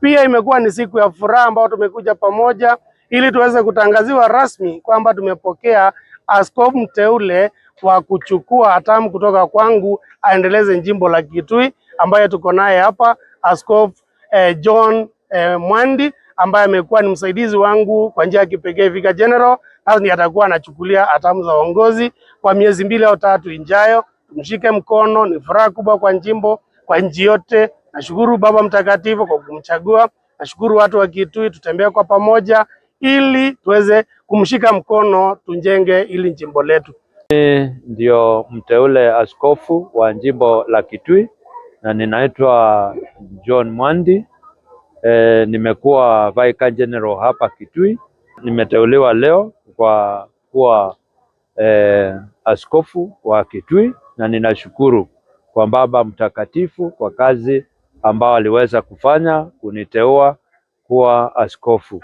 Pia imekuwa ni siku ya furaha ambao tumekuja pamoja ili tuweze kutangaziwa rasmi kwamba tumepokea askofu mteule wa kuchukua hatamu kutoka kwangu aendeleze jimbo la Kitui, ambaye tuko naye hapa, Askofu John Mwandi, ambaye amekuwa ni msaidizi wangu kwa njia ya kipekee Vicar General, na ndiye atakuwa anachukulia hatamu za uongozi kwa miezi 2 au 3 ijayo. Tumshike mkono, ni furaha kubwa kwa jimbo, kwa nchi yote. Nashukuru Baba Mtakatifu kwa kumchagua. Nashukuru watu wa Kitui, tutembee kwa pamoja ili tuweze kumshika mkono, tujenge ili jimbo letu. Ndio mteule askofu wa jimbo la Kitui na ninaitwa John Mwandi. Nimekuwa Vicar General hapa Kitui. Nimeteuliwa leo kwa kuwa askofu wa Kitui na ninashukuru kwa Baba Mtakatifu kwa kazi ambao aliweza kufanya kuniteua kuwa askofu.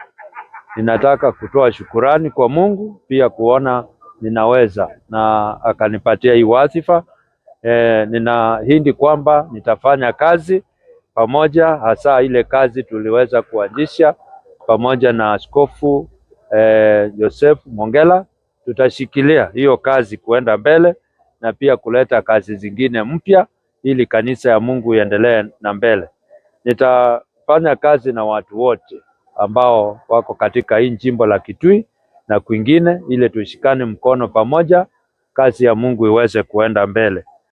Ninataka kutoa shukurani kwa Mungu, pia kuona ninaweza na akanipatia hii wadhifa. Ninaahidi kwamba nitafanya kazi pamoja, hasa ile kazi tuliweza kuanzisha pamoja na Askofu Joseph Mongela. Tutashikilia hiyo kazi kuenda mbele na pia kuleta kazi zingine mpya ili kanisa ya Mungu iendelee na mbele. Nitafanya kazi na watu wote ambao wako katika hii jimbo la Kitui na kwingine ili tushikane mkono pamoja, kazi ya Mungu iweze kuenda mbele.